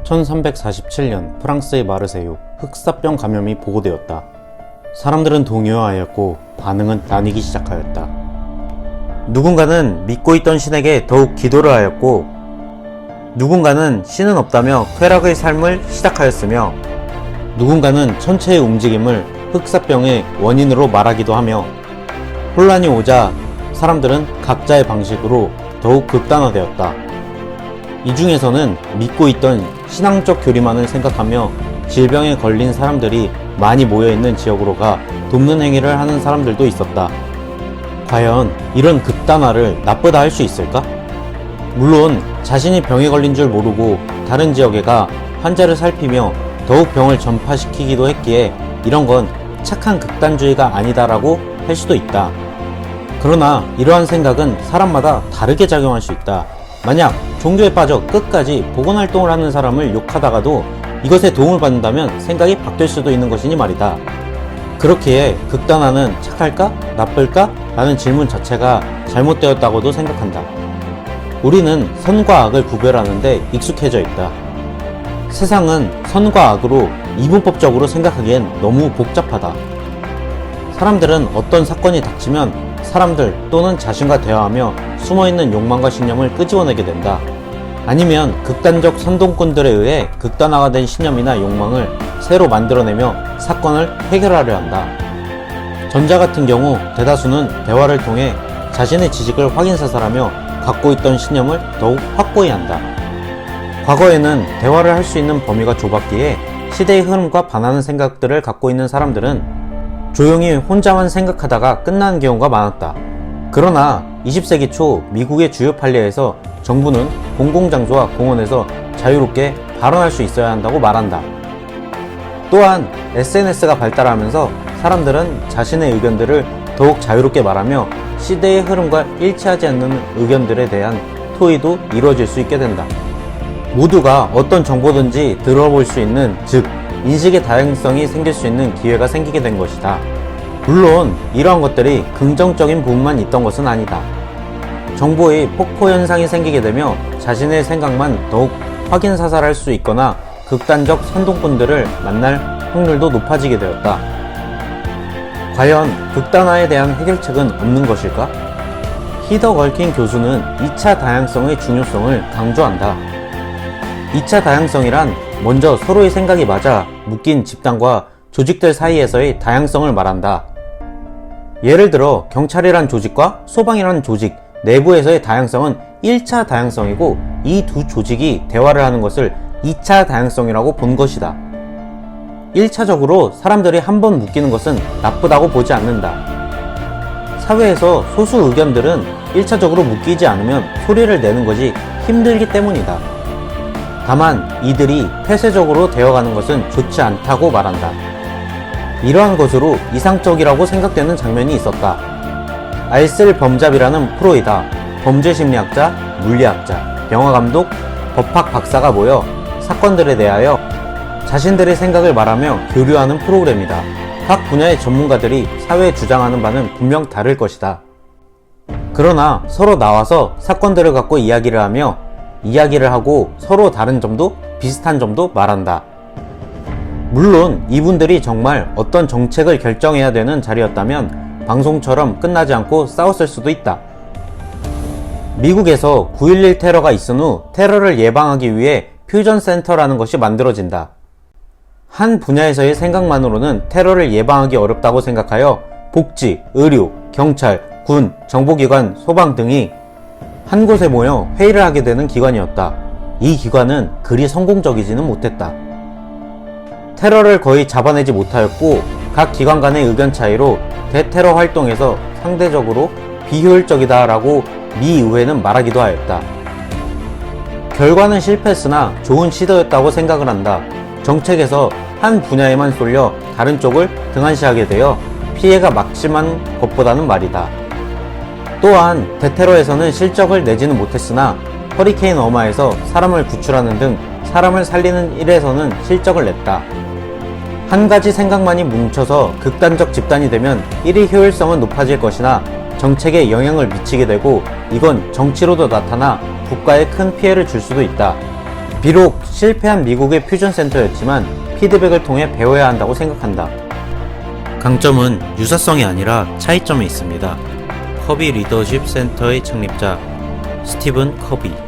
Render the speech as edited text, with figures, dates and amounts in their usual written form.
1347년 프랑스의 마르세유 흑사병 감염이 보고되었다. 사람들은 동요하였고 반응은 나뉘기 시작하였다. 누군가는 믿고 있던 신에게 더욱 기도를 하였고, 누군가는 신은 없다며 쾌락의 삶을 시작하였으며, 누군가는 천체의 움직임을 흑사병의 원인으로 말하기도 하며, 혼란이 오자 사람들은 각자의 방식으로 더욱 극단화되었다. 이 중에서는 믿고 있던 신앙적 교리만을 생각하며 질병에 걸린 사람들이 많이 모여있는 지역으로 가 돕는 행위를 하는 사람들도 있었다. 과연 이런 극단화를 나쁘다 할 수 있을까? 물론 자신이 병에 걸린 줄 모르고 다른 지역에 가 환자를 살피며 더욱 병을 전파시키기도 했기에 이런 건 착한 극단주의가 아니다라고 할 수도 있다. 그러나 이러한 생각은 사람마다 다르게 작용할 수 있다. 만약 종교에 빠져 끝까지 복원활동을 하는 사람을 욕하다가도 이것에 도움을 받는다면 생각이 바뀔 수도 있는 것이니 말이다. 그렇기에 극단화는 착할까? 나쁠까? 라는 질문 자체가 잘못되었다고도 생각한다. 우리는 선과 악을 구별하는데 익숙해져 있다. 세상은 선과 악으로 이분법적으로 생각하기엔 너무 복잡하다. 사람들은 어떤 사건이 닥치면 사람들 또는 자신과 대화하며 숨어있는 욕망과 신념을 끄집어내게 된다. 아니면 극단적 선동꾼들에 의해 극단화가 된 신념이나 욕망을 새로 만들어내며 사건을 해결하려 한다. 전자 같은 경우 대다수는 대화를 통해 자신의 지식을 확인사살하며 갖고 있던 신념을 더욱 확고히 한다. 과거에는 대화를 할 수 있는 범위가 좁았기에 시대의 흐름과 반하는 생각들을 갖고 있는 사람들은 조용히 혼자만 생각하다가 끝나는 경우가 많았다. 그러나 20세기 초 미국의 주요 판례에서 정부는 공공장소와 공원에서 자유롭게 발언할 수 있어야 한다고 말한다. 또한 SNS가 발달하면서 사람들은 자신의 의견들을 더욱 자유롭게 말하며 시대의 흐름과 일치하지 않는 의견들에 대한 토의도 이루어질 수 있게 된다. 모두가 어떤 정보든지 들어볼 수 있는, 즉 인식의 다양성이 생길 수 있는 기회가 생기게 된 것이다. 물론 이러한 것들이 긍정적인 부분만 있던 것은 아니다. 정보의 폭포 현상이 생기게 되며 자신의 생각만 더욱 확인사살할 수 있거나 극단적 선동꾼들을 만날 확률도 높아지게 되었다. 과연 극단화에 대한 해결책은 없는 것일까? 히더 걸킨 교수는 2차 다양성의 중요성을 강조한다. 2차 다양성이란 먼저 서로의 생각이 맞아 묶인 집단과 조직들 사이에서의 다양성을 말한다. 예를 들어 경찰이란 조직과 소방이란 조직 내부에서의 다양성은 1차 다양성이고 이 두 조직이 대화를 하는 것을 2차 다양성이라고 본 것이다. 1차적으로 사람들이 한번 묶이는 것은 나쁘다고 보지 않는다. 사회에서 소수 의견들은 1차적으로 묶이지 않으면 소리를 내는 것이 힘들기 때문이다. 다만 이들이 폐쇄적으로 되어가는 것은 좋지 않다고 말한다. 이러한 것으로 이상적이라고 생각되는 장면이 있었다. 알쓸 범잡이라는 프로이다. 범죄심리학자, 물리학자, 영화감독, 법학 박사가 모여 사건들에 대하여 자신들의 생각을 말하며 교류하는 프로그램이다. 각 분야의 전문가들이 사회에 주장하는 바는 분명 다를 것이다. 그러나 서로 나와서 사건들을 갖고 이야기를 하고 서로 다른 점도 비슷한 점도 말한다. 물론 이분들이 정말 어떤 정책을 결정해야 되는 자리였다면 방송처럼 끝나지 않고 싸웠을 수도 있다. 미국에서 9.11 테러가 있은 후 테러를 예방하기 위해 퓨전센터라는 것이 만들어진다. 한 분야에서의 생각만으로는 테러를 예방하기 어렵다고 생각하여 복지, 의료, 경찰, 군, 정보기관, 소방 등이 한 곳에 모여 회의를 하게 되는 기관이었다. 이 기관은 그리 성공적이지는 못했다. 테러를 거의 잡아내지 못하였고 각 기관 간의 의견 차이로 대테러 활동에서 상대적으로 비효율적이다라고 미 의회는 말하기도 하였다. 결과는 실패했으나 좋은 시도였다고 생각을 한다. 정책에서 한 분야에만 쏠려 다른 쪽을 등한시하게 되어 피해가 막심한 것보다는 말이다. 또한 대테러에서는 실적을 내지는 못했으나 허리케인 어마에서 사람을 구출하는 등 사람을 살리는 일에서는 실적을 냈다. 한 가지 생각만이 뭉쳐서 극단적 집단이 되면 일의 효율성은 높아질 것이나 정책에 영향을 미치게 되고 이건 정치로도 나타나 국가에 큰 피해를 줄 수도 있다. 비록 실패한 미국의 퓨전 센터였지만 피드백을 통해 배워야 한다고 생각한다. 강점은 유사성이 아니라 차이점에 있습니다. 커비 리더십 센터의 창립자 스티븐 커비.